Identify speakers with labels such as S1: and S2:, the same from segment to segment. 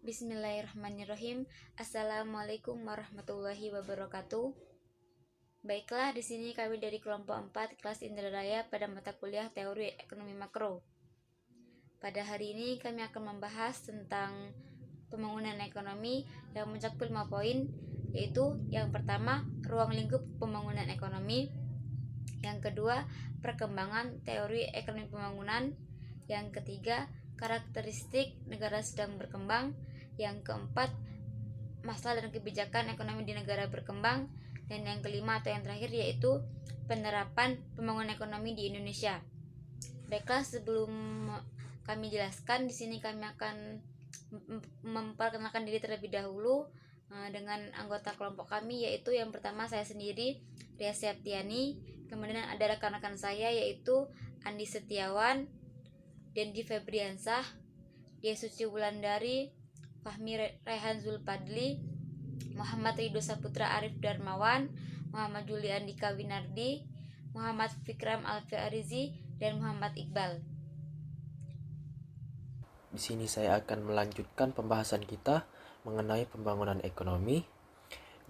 S1: Bismillahirrahmanirrahim. Assalamualaikum warahmatullahi wabarakatuh. Baiklah, di sini kami dari kelompok 4 kelas Indralaya pada mata kuliah Teori Ekonomi Makro. Pada hari ini kami akan membahas tentang pembangunan ekonomi yang mencakup 5 poin, yaitu yang pertama, ruang lingkup pembangunan ekonomi. Yang kedua, perkembangan teori ekonomi pembangunan. Yang ketiga, karakteristik negara sedang berkembang. Yang keempat, masalah dan kebijakan ekonomi di negara berkembang. Dan yang kelima atau yang terakhir yaitu penerapan pembangunan ekonomi di Indonesia. Baiklah, sebelum kami jelaskan, di sini kami akan memperkenalkan diri terlebih dahulu dengan anggota kelompok kami, yaitu yang pertama saya sendiri, Ria Septiani. Kemudian ada rekan-rekan saya yaitu Andi Setiawan, Dendi Febriansah, Dia Suci Wulandari, Fahmi Rehan Zulpadli, Muhammad Ridho Saputra Arif Darmawan, Muhammad Juli Andika Winardi, Muhammad Fikram Alfi Arizi, dan Muhammad Iqbal.
S2: Di sini saya akan melanjutkan pembahasan kita mengenai pembangunan ekonomi.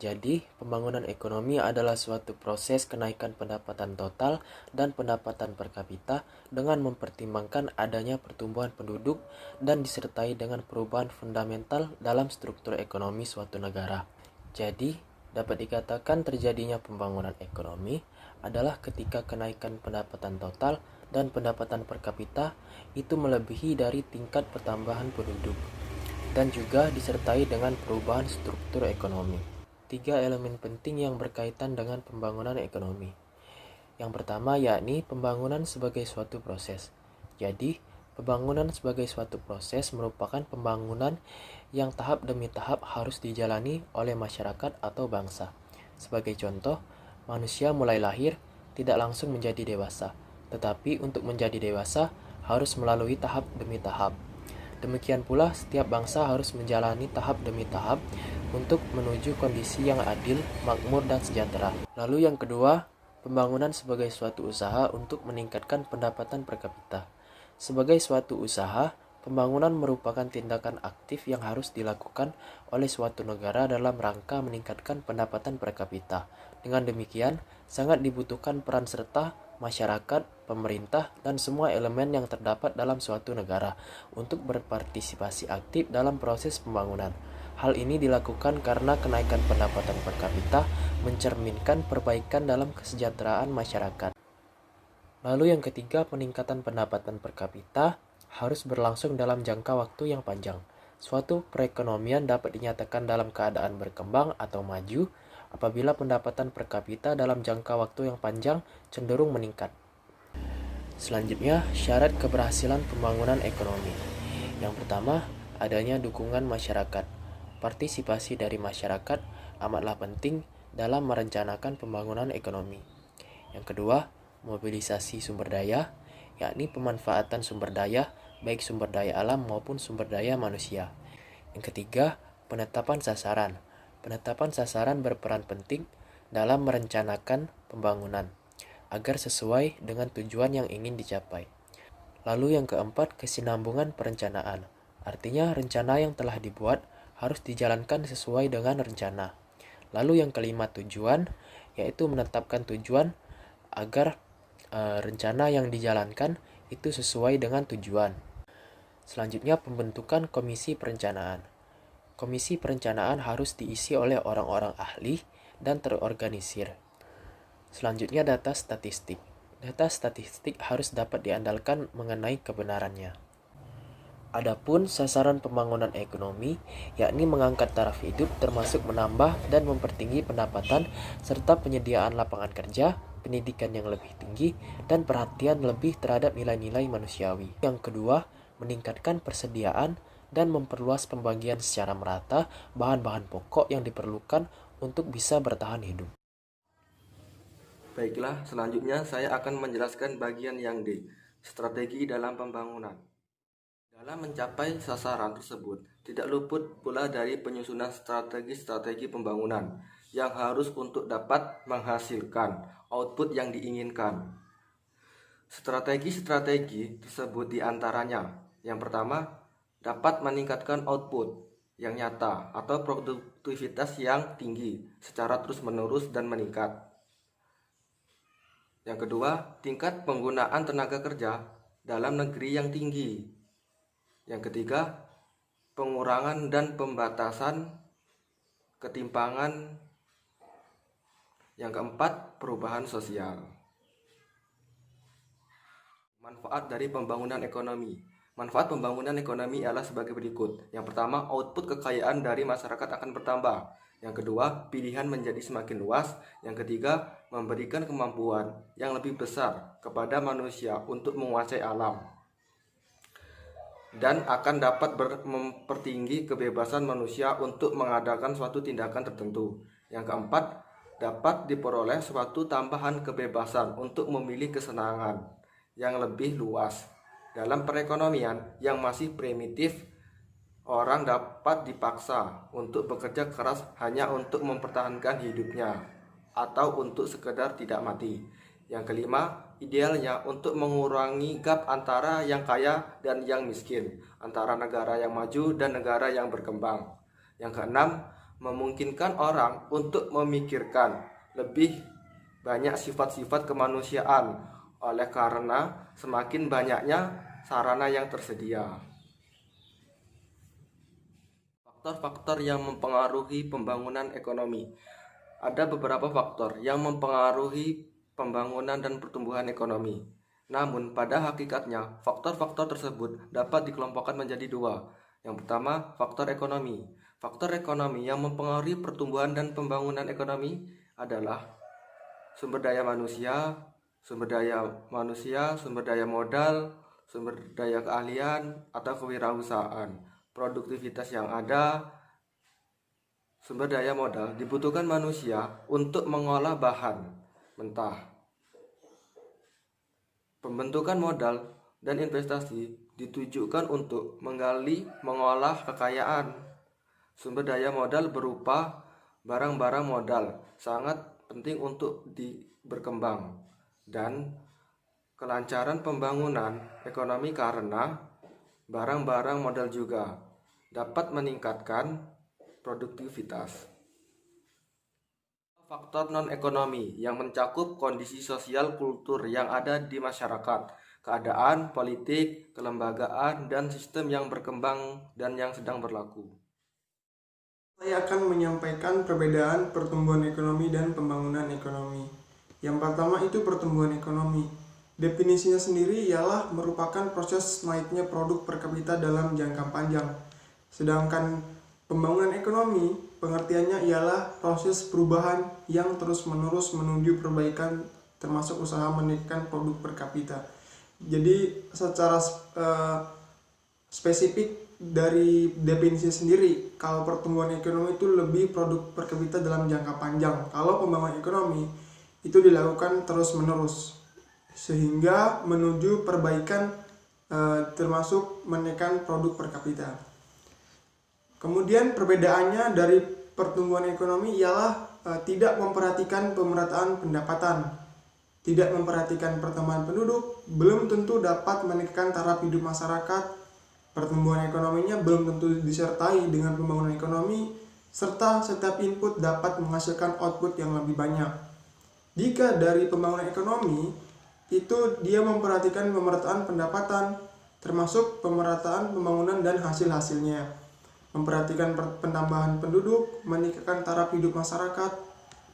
S2: Jadi, pembangunan ekonomi adalah suatu proses kenaikan pendapatan total dan pendapatan per kapita dengan mempertimbangkan adanya pertumbuhan penduduk dan disertai dengan perubahan fundamental dalam struktur ekonomi suatu negara. Jadi, dapat dikatakan terjadinya pembangunan ekonomi adalah ketika kenaikan pendapatan total dan pendapatan per kapita itu melebihi dari tingkat pertambahan penduduk dan juga disertai dengan perubahan struktur ekonomi. 3 elemen penting yang berkaitan dengan pembangunan ekonomi. Yang pertama yakni pembangunan sebagai suatu proses. Jadi, pembangunan sebagai suatu proses merupakan pembangunan yang tahap demi tahap harus dijalani oleh masyarakat atau bangsa. Sebagai contoh, manusia mulai lahir tidak langsung menjadi dewasa, tetapi untuk menjadi dewasa harus melalui tahap demi tahap. Demikian pula setiap bangsa harus menjalani tahap demi tahap untuk menuju kondisi yang adil, makmur, dan sejahtera. Lalu yang kedua, pembangunan sebagai suatu usaha untuk meningkatkan pendapatan per kapita. Sebagai suatu usaha, pembangunan merupakan tindakan aktif yang harus dilakukan oleh suatu negara dalam rangka meningkatkan pendapatan per kapita. Dengan demikian, sangat dibutuhkan peran serta masyarakat, pemerintah, dan semua elemen yang terdapat dalam suatu negara untuk berpartisipasi aktif dalam proses pembangunan. Hal ini dilakukan karena kenaikan pendapatan per kapita mencerminkan perbaikan dalam kesejahteraan masyarakat. Lalu yang ketiga, peningkatan pendapatan per kapita harus berlangsung dalam jangka waktu yang panjang. Suatu perekonomian dapat dinyatakan dalam keadaan berkembang atau maju apabila pendapatan per kapita dalam jangka waktu yang panjang cenderung meningkat. Selanjutnya, syarat keberhasilan pembangunan ekonomi. Yang pertama, adanya dukungan masyarakat. Partisipasi dari masyarakat amatlah penting dalam merencanakan pembangunan ekonomi. Yang kedua, mobilisasi sumber daya, yakni pemanfaatan sumber daya, baik sumber daya alam maupun sumber daya manusia. Yang ketiga, penetapan sasaran. Penetapan sasaran berperan penting dalam merencanakan pembangunan agar sesuai dengan tujuan yang ingin dicapai. Lalu yang keempat, kesinambungan perencanaan. Artinya rencana yang telah dibuat harus dijalankan sesuai dengan rencana. Lalu yang kelima, tujuan, yaitu menetapkan tujuan agar rencana yang dijalankan itu sesuai dengan tujuan. Selanjutnya, pembentukan komisi perencanaan. Komisi perencanaan harus diisi oleh orang-orang ahli dan terorganisir. Selanjutnya, data statistik. Data statistik harus dapat diandalkan mengenai kebenarannya. Adapun sasaran pembangunan ekonomi, yakni mengangkat taraf hidup termasuk menambah dan mempertinggi pendapatan serta penyediaan lapangan kerja, pendidikan yang lebih tinggi, dan perhatian lebih terhadap nilai-nilai manusiawi. Yang kedua, meningkatkan persediaan dan memperluas pembagian secara merata bahan-bahan pokok yang diperlukan untuk bisa bertahan hidup.
S3: Baiklah, selanjutnya saya akan menjelaskan bagian yang D, strategi dalam pembangunan. Dalam mencapai sasaran tersebut, tidak luput pula dari penyusunan strategi-strategi pembangunan yang harus untuk dapat menghasilkan output yang diinginkan. Strategi-strategi tersebut diantaranya, yang pertama, dapat meningkatkan output. yang nyata atau produktivitas yang tinggi secara terus-menerus dan meningkat. Yang kedua, tingkat penggunaan tenaga kerja dalam negeri yang tinggi. Yang ketiga, pengurangan dan pembatasan ketimpangan. Yang keempat, perubahan sosial. Manfaat dari pembangunan ekonomi. Manfaat pembangunan ekonomi ialah sebagai berikut. Yang pertama, output kekayaan dari masyarakat akan bertambah. Yang kedua, pilihan menjadi semakin luas. Yang ketiga, memberikan kemampuan yang lebih besar kepada manusia untuk menguasai alam. Dan akan dapat mempertinggi kebebasan manusia untuk mengadakan suatu tindakan tertentu. Yang keempat, dapat diperoleh suatu tambahan kebebasan untuk memilih kesenangan yang lebih luas. Dalam perekonomian yang masih primitif, orang dapat dipaksa untuk bekerja keras hanya untuk mempertahankan hidupnya atau untuk sekedar tidak mati. Yang kelima, idealnya untuk mengurangi gap antara yang kaya dan yang miskin, antara negara yang maju dan negara yang berkembang. Yang keenam, memungkinkan orang untuk memikirkan lebih banyak sifat-sifat kemanusiaan oleh karena semakin banyaknya sarana yang tersedia. Faktor-faktor yang mempengaruhi pembangunan ekonomi. Ada beberapa faktor yang mempengaruhi pembangunan dan pertumbuhan ekonomi. Namun, pada hakikatnya, faktor-faktor tersebut dapat dikelompokkan menjadi dua. Yang pertama, faktor ekonomi. Faktor ekonomi yang mempengaruhi pertumbuhan dan pembangunan ekonomi adalah sumber daya manusia, sumber daya modal, sumber daya keahlian atau kewirausahaan, produktivitas yang ada. Sumber daya modal dibutuhkan manusia untuk mengolah bahan mentah. Pembentukan modal dan investasi ditujukan untuk menggali, mengolah kekayaan. Sumber daya modal berupa barang-barang modal sangat penting untuk berkembang dan kelancaran pembangunan ekonomi karena barang-barang modal juga dapat meningkatkan produktivitas. Faktor non-ekonomi yang mencakup kondisi sosial kultur yang ada di masyarakat, keadaan, politik, kelembagaan, dan sistem yang berkembang dan yang sedang berlaku.
S4: Saya akan menyampaikan perbedaan pertumbuhan ekonomi dan pembangunan ekonomi. Yang pertama itu pertumbuhan ekonomi. Definisinya sendiri ialah merupakan proses naiknya produk per kapita dalam jangka panjang. Sedangkan pembangunan ekonomi, pengertiannya ialah proses perubahan yang terus-menerus menuju perbaikan termasuk usaha menaikkan produk per kapita. Jadi secara spesifik dari definisi sendiri, kalau pertumbuhan ekonomi itu lebih produk per kapita dalam jangka panjang. Kalau pembangunan ekonomi itu dilakukan terus-menerus sehingga menuju perbaikan termasuk menaikkan produk per kapita. Kemudian perbedaannya dari pertumbuhan ekonomi ialah tidak memperhatikan pemerataan pendapatan, tidak memperhatikan pertambahan penduduk, belum tentu dapat meningkatkan taraf hidup masyarakat. Pertumbuhan ekonominya belum tentu disertai dengan pembangunan ekonomi, serta setiap input dapat menghasilkan output yang lebih banyak. Jika dari pembangunan ekonomi, itu dia memperhatikan pemerataan pendapatan, termasuk pemerataan pembangunan dan hasil-hasilnya. Memperhatikan penambahan penduduk, meningkatkan taraf hidup masyarakat,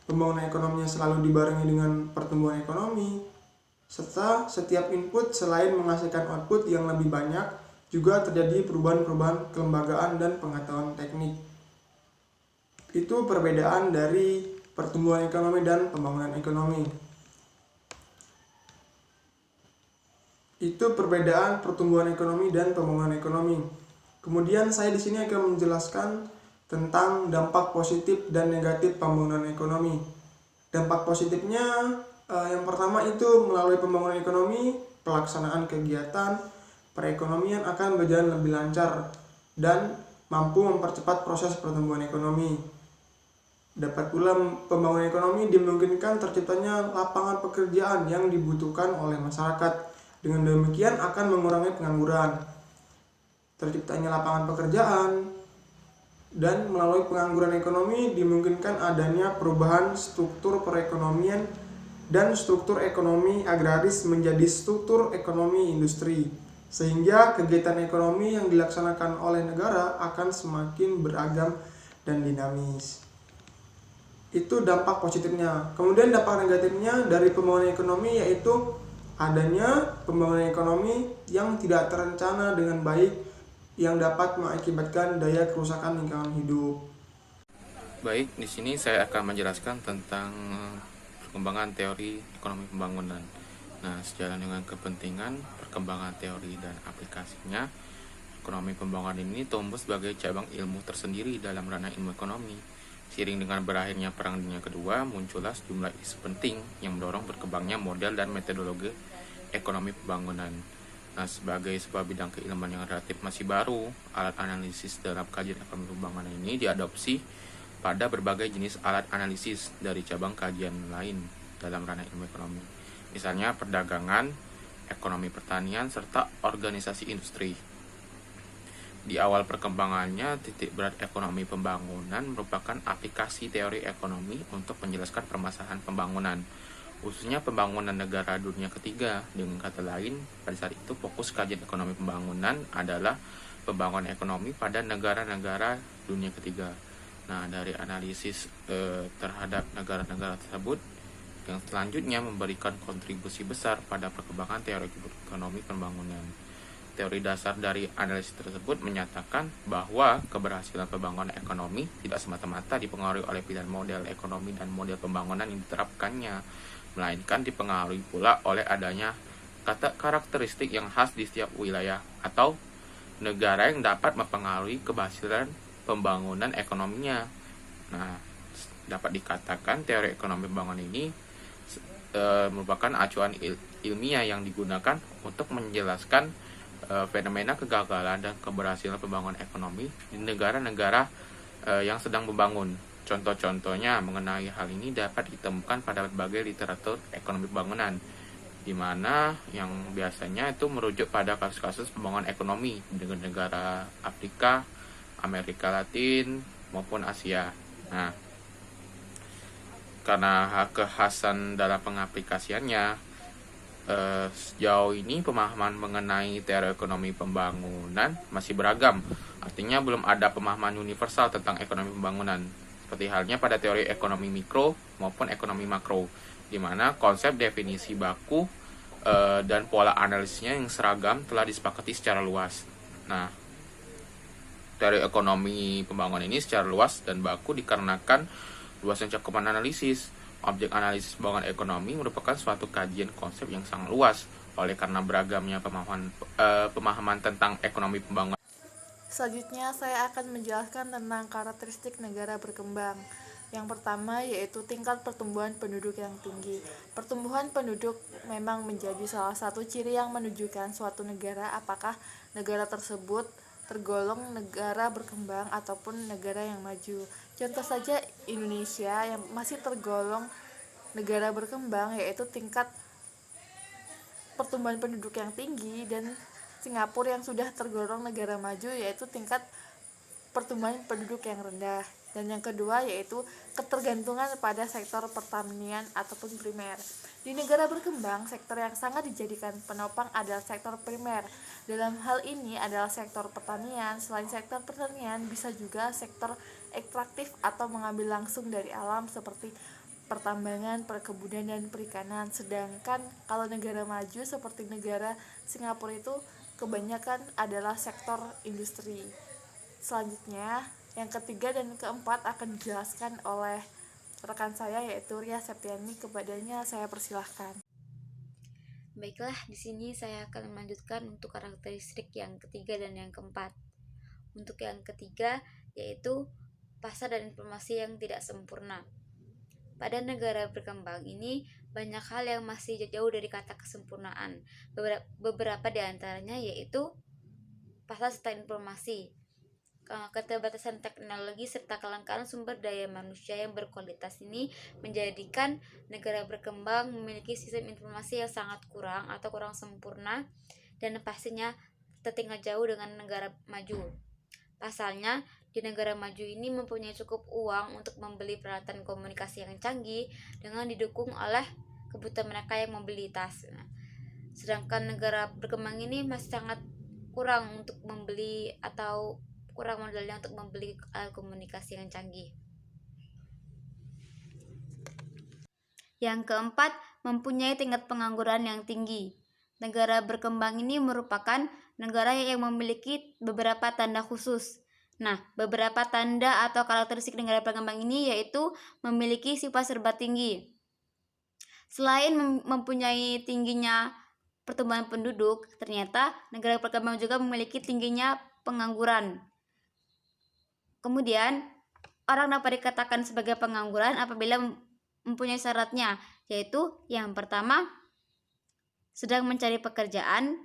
S4: pembangunan ekonominya selalu dibarengi dengan pertumbuhan ekonomi, serta setiap input selain menghasilkan output yang lebih banyak, juga terjadi perubahan-perubahan kelembagaan dan pengetahuan teknik. Itu perbedaan dari pertumbuhan ekonomi dan pembangunan ekonomi. Itu perbedaan pertumbuhan ekonomi dan pembangunan ekonomi. Kemudian saya di sini akan menjelaskan tentang dampak positif dan negatif pembangunan ekonomi. Dampak positifnya yang pertama itu melalui pembangunan ekonomi, pelaksanaan kegiatan perekonomian akan berjalan lebih lancar dan mampu mempercepat proses pertumbuhan ekonomi. Dapat pula pembangunan ekonomi dimungkinkan terciptanya lapangan pekerjaan yang dibutuhkan oleh masyarakat. Dengan demikian akan mengurangi pengangguran. Terciptanya lapangan pekerjaan Dan melalui pengangguran ekonomi dimungkinkan adanya perubahan struktur perekonomian dan struktur ekonomi agraris menjadi struktur ekonomi industri, sehingga kegiatan ekonomi yang dilaksanakan oleh negara akan semakin beragam dan dinamis. Itu dampak positifnya. Kemudian dampak negatifnya dari pembangunan ekonomi yaitu adanya pembangunan ekonomi yang tidak terencana dengan baik yang dapat mengakibatkan daya kerusakan lingkungan hidup.
S5: Baik, di sini saya akan menjelaskan tentang perkembangan teori ekonomi pembangunan. Nah, sejalan dengan kepentingan perkembangan teori dan aplikasinya, ekonomi pembangunan ini tumbuh sebagai cabang ilmu tersendiri dalam ranah ilmu ekonomi. Seiring dengan berakhirnya Perang Dunia Kedua, muncullah sejumlah isu penting yang mendorong berkembangnya model dan metodologi ekonomi pembangunan. Nah, sebagai sebuah bidang keilmuan yang relatif masih baru, alat analisis dalam kajian ekonomi pembangunan ini diadopsi pada berbagai jenis alat analisis dari cabang kajian lain dalam ranah ilmu ekonomi. Misalnya perdagangan, ekonomi pertanian, serta organisasi industri. Di awal perkembangannya, titik berat ekonomi pembangunan merupakan aplikasi teori ekonomi untuk menjelaskan permasalahan pembangunan, khususnya pembangunan negara dunia ketiga. Dengan kata lain, pada saat itu fokus kajian ekonomi pembangunan adalah pembangunan ekonomi pada negara-negara dunia ketiga. Nah, dari analisis terhadap negara-negara tersebut, yang selanjutnya memberikan kontribusi besar pada perkembangan teori ekonomi pembangunan. Teori dasar dari analisis tersebut menyatakan bahwa keberhasilan pembangunan ekonomi tidak semata-mata dipengaruhi oleh pilihan model ekonomi dan model pembangunan yang diterapkannya, melainkan dipengaruhi pula oleh adanya karakteristik yang khas di setiap wilayah atau negara yang dapat mempengaruhi keberhasilan pembangunan ekonominya. Nah, dapat dikatakan teori ekonomi pembangunan ini merupakan acuan ilmiah yang digunakan untuk menjelaskan fenomena kegagalan dan keberhasilan pembangunan ekonomi di negara-negara yang sedang membangun. Contoh-contohnya mengenai hal ini dapat ditemukan pada berbagai literatur ekonomi pembangunan, di mana yang biasanya itu merujuk pada kasus-kasus pembangunan ekonomi di negara Afrika, Amerika Latin, maupun Asia. Nah, karena kekhasan dalam pengaplikasiannya, sejauh ini pemahaman mengenai teori ekonomi pembangunan masih beragam. Artinya belum ada pemahaman universal tentang ekonomi pembangunan, seperti halnya pada teori ekonomi mikro maupun ekonomi makro, di mana konsep definisi baku dan pola analisisnya yang seragam telah disepakati secara luas. Nah, teori ekonomi pembangunan ini secara luas dan baku dikarenakan luasnya cakupan analisis. Objek analisis pembangunan ekonomi merupakan suatu kajian konsep yang sangat luas, oleh karena beragamnya pemahaman tentang ekonomi pembangunan.
S6: Selanjutnya saya akan menjelaskan tentang karakteristik negara berkembang. Yang pertama yaitu tingkat pertumbuhan penduduk yang tinggi. Pertumbuhan penduduk memang menjadi salah satu ciri yang menunjukkan suatu negara apakah negara tersebut tergolong negara berkembang ataupun negara yang maju. Contoh saja Indonesia yang masih tergolong negara berkembang yaitu tingkat pertumbuhan penduduk yang tinggi, dan Singapura yang sudah tergolong negara maju yaitu tingkat pertumbuhan penduduk yang rendah. Dan yang kedua yaitu ketergantungan pada sektor pertanian ataupun primer. Di negara berkembang, sektor yang sangat dijadikan penopang adalah sektor primer. Dalam hal ini adalah sektor pertanian. Selain sektor pertanian, bisa juga sektor ekstraktif atau mengambil langsung dari alam seperti pertambangan, perkebunan, dan perikanan. Sedangkan kalau negara maju seperti negara Singapura itu kebanyakan adalah sektor industri. Selanjutnya, yang ketiga dan keempat akan dijelaskan oleh rekan saya yaitu Ria Septiani. Kepadanya saya persilahkan.
S1: Baiklah, di sini saya akan melanjutkan untuk karakteristik yang ketiga dan yang keempat. Untuk yang ketiga yaitu pasar dan informasi yang tidak sempurna. Pada negara berkembang ini banyak hal yang masih jauh dari kata kesempurnaan. Beberapa di antaranya yaitu pasar serta informasi, keterbatasan teknologi serta kelangkaan sumber daya manusia yang berkualitas ini menjadikan negara berkembang memiliki sistem informasi yang sangat kurang atau kurang sempurna dan pastinya tertinggal jauh dengan negara maju. Pasalnya, di negara maju ini mempunyai cukup uang untuk membeli peralatan komunikasi yang canggih dengan didukung oleh kebutuhan mereka yang mobilitas. Sedangkan negara berkembang ini masih sangat kurang untuk membeli atau kurang modalnya untuk membeli alat komunikasi yang canggih. Yang keempat, mempunyai tingkat pengangguran yang tinggi. Negara berkembang ini merupakan negara yang memiliki beberapa tanda khusus. Nah, beberapa tanda atau karakteristik negara berkembang ini yaitu memiliki sifat serba tinggi. Selain mempunyai tingginya pertumbuhan penduduk, ternyata negara berkembang juga memiliki tingginya pengangguran. Kemudian, orang dapat dikatakan sebagai pengangguran apabila mempunyai syaratnya, yaitu yang pertama, sedang mencari pekerjaan,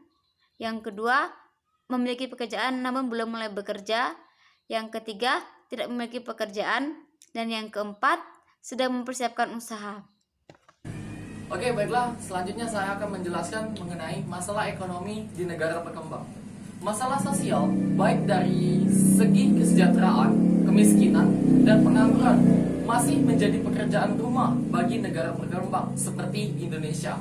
S1: yang kedua, memiliki pekerjaan namun belum mulai bekerja, yang ketiga, tidak memiliki pekerjaan, dan yang keempat, sedang mempersiapkan usaha.
S7: Oke, baiklah, selanjutnya saya akan menjelaskan mengenai masalah ekonomi di negara berkembang. Masalah sosial, baik dari segi kesejahteraan, kemiskinan, dan pengangguran, masih menjadi pekerjaan rumah bagi negara berkembang seperti Indonesia.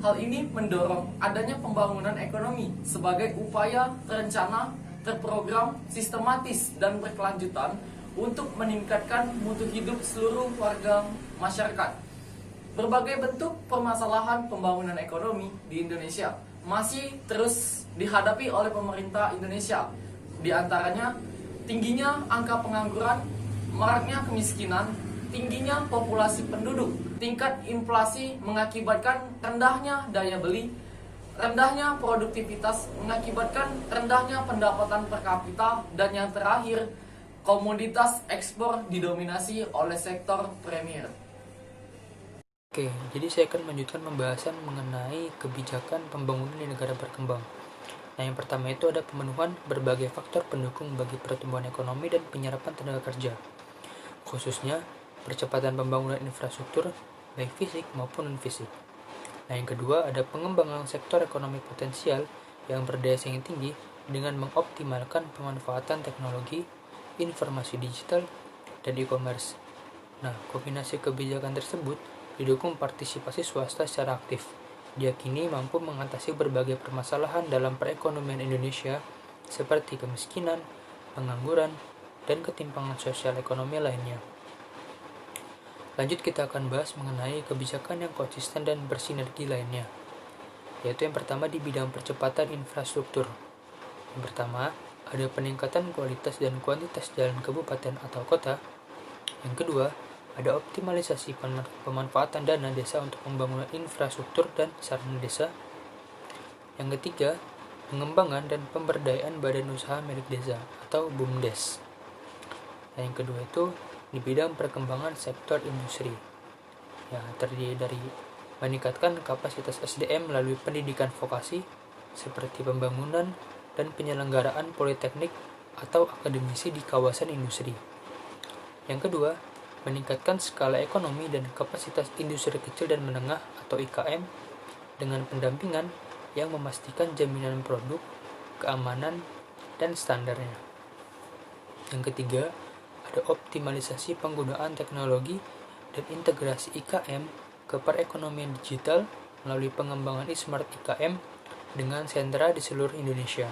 S7: Hal ini mendorong adanya pembangunan ekonomi sebagai upaya terencana, terprogram, sistematis, dan berkelanjutan untuk meningkatkan mutu hidup seluruh warga masyarakat. Berbagai bentuk permasalahan pembangunan ekonomi di Indonesia masih terus dihadapi oleh pemerintah Indonesia. Di antaranya tingginya angka pengangguran, maraknya kemiskinan, tingginya populasi penduduk, tingkat inflasi mengakibatkan rendahnya daya beli, rendahnya produktivitas mengakibatkan rendahnya pendapatan per kapita, dan yang terakhir, komoditas ekspor didominasi oleh sektor premier.
S8: Oke, jadi saya akan melanjutkan pembahasan mengenai kebijakan pembangunan di negara berkembang. Nah, yang pertama itu ada pemenuhan berbagai faktor pendukung bagi pertumbuhan ekonomi dan penyerapan tenaga kerja, khususnya percepatan pembangunan infrastruktur, baik fisik maupun non-fisik. Nah, yang kedua ada pengembangan sektor ekonomi potensial yang berdaya saing tinggi dengan mengoptimalkan pemanfaatan teknologi, informasi digital, dan e-commerce. Nah, kombinasi kebijakan tersebut didukung partisipasi swasta secara aktif, diyakini mampu mengatasi berbagai permasalahan dalam perekonomian Indonesia seperti kemiskinan, pengangguran, dan ketimpangan sosial ekonomi lainnya. Lanjut kita akan bahas mengenai kebijakan yang konsisten dan bersinergi lainnya, yaitu yang pertama di bidang percepatan infrastruktur. Yang pertama, ada peningkatan kualitas dan kuantitas jalan kabupaten atau kota. Yang kedua, ada optimalisasi pemanfaatan dana desa untuk pembangunan infrastruktur dan sarana desa. Yang ketiga, pengembangan dan pemberdayaan badan usaha milik desa atau BUMDes. Yang kedua itu di bidang perkembangan sektor industri. Ya, terdiri dari meningkatkan kapasitas SDM melalui pendidikan vokasi seperti pembangunan dan penyelenggaraan politeknik atau akademisi di kawasan industri. Yang kedua, meningkatkan skala ekonomi dan kapasitas industri kecil dan menengah atau IKM dengan pendampingan yang memastikan jaminan produk, keamanan, dan standarnya. Yang ketiga, ada optimalisasi penggunaan teknologi dan integrasi IKM ke perekonomian digital melalui pengembangan e-smart IKM dengan sentra di seluruh Indonesia.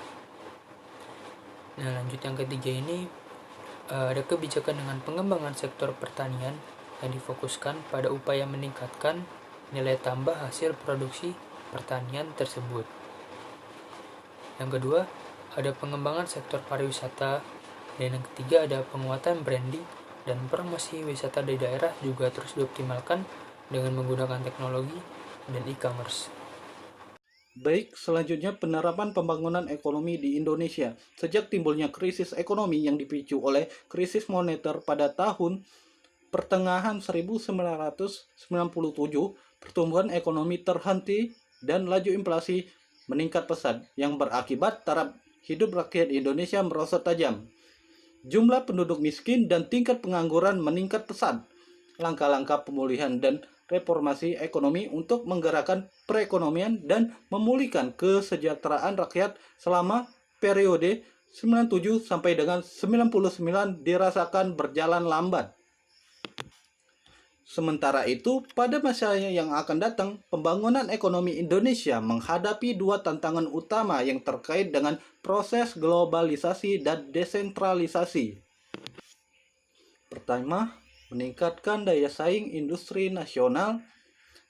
S8: Nah, lanjut yang ketiga ini ada kebijakan dengan pengembangan sektor pertanian yang difokuskan pada upaya meningkatkan nilai tambah hasil produksi pertanian tersebut. Yang kedua, ada pengembangan sektor pariwisata, dan yang ketiga ada penguatan branding dan promosi wisata di daerah juga terus dioptimalkan dengan menggunakan teknologi dan e-commerce.
S9: Baik, selanjutnya penerapan pembangunan ekonomi di Indonesia. Sejak timbulnya krisis ekonomi yang dipicu oleh krisis moneter pada tahun pertengahan 1997, pertumbuhan ekonomi terhenti dan laju inflasi meningkat pesat yang berakibat taraf hidup rakyat Indonesia merosot tajam. Jumlah penduduk miskin dan tingkat pengangguran meningkat pesat. Langkah-langkah pemulihan dan reformasi ekonomi untuk menggerakkan perekonomian dan memulihkan kesejahteraan rakyat selama periode 97 sampai dengan 99 dirasakan berjalan lambat. Sementara itu, pada masa yang akan datang, pembangunan ekonomi Indonesia menghadapi dua tantangan utama yang terkait dengan proses globalisasi dan desentralisasi. Pertama, meningkatkan daya saing industri nasional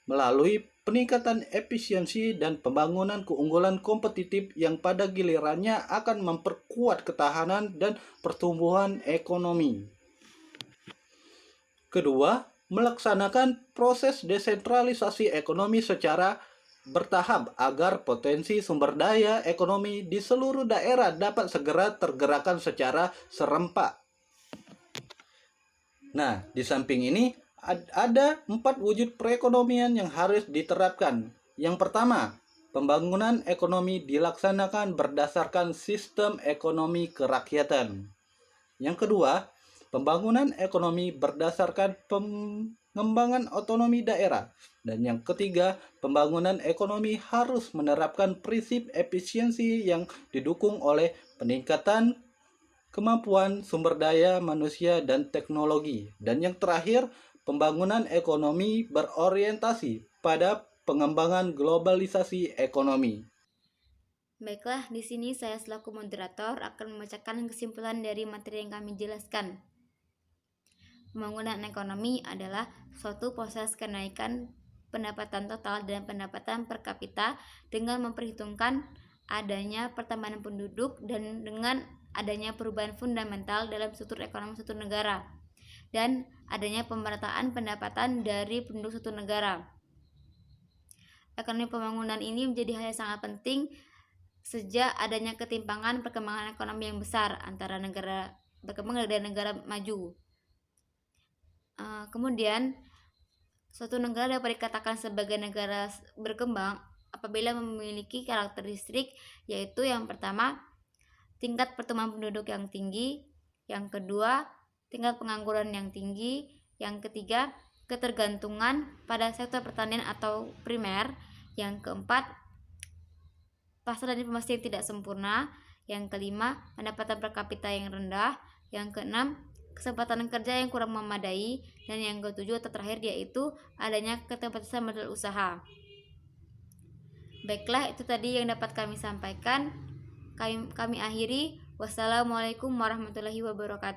S9: melalui peningkatan efisiensi dan pembangunan keunggulan kompetitif yang pada gilirannya akan memperkuat ketahanan dan pertumbuhan ekonomi. Kedua, melaksanakan proses desentralisasi ekonomi secara bertahap agar potensi sumber daya ekonomi di seluruh daerah dapat segera tergerakkan secara serempak. Nah, di samping ini ada 4 wujud perekonomian yang harus diterapkan. Yang pertama, pembangunan ekonomi dilaksanakan berdasarkan sistem ekonomi kerakyatan. Yang kedua, pembangunan ekonomi berdasarkan pengembangan otonomi daerah. Dan yang ketiga, pembangunan ekonomi harus menerapkan prinsip efisiensi yang didukung oleh peningkatan kemampuan sumber daya manusia dan teknologi. Dan yang terakhir, pembangunan ekonomi berorientasi pada pengembangan globalisasi ekonomi.
S1: Baiklah, di sini saya selaku moderator akan membacakan kesimpulan dari materi yang kami jelaskan. Pembangunan ekonomi adalah suatu proses kenaikan pendapatan total dan pendapatan per kapita dengan memperhitungkan adanya pertambahan penduduk dan dengan adanya perubahan fundamental dalam struktur ekonomi suatu negara dan adanya pemerataan pendapatan dari penduduk suatu negara. Ekonomi pembangunan ini menjadi hal yang sangat penting sejak adanya ketimpangan perkembangan ekonomi yang besar antara negara berkembang dan negara maju. Kemudian, suatu negara dapat dikatakan sebagai negara berkembang apabila memiliki karakteristik, yaitu yang pertama, tingkat pertumbuhan penduduk yang tinggi, yang kedua, tingkat pengangguran yang tinggi, yang ketiga, ketergantungan pada sektor pertanian atau primer, yang keempat, pasar dan informasi yang tidak sempurna, yang kelima, pendapatan per kapita yang rendah, yang keenam, kesempatan kerja yang kurang memadai, dan yang ketujuh atau terakhir yaitu adanya keterbatasan modal usaha. Baiklah, itu tadi yang dapat kami sampaikan. Kami akhiri. Wassalamualaikum warahmatullahi wabarakatuh.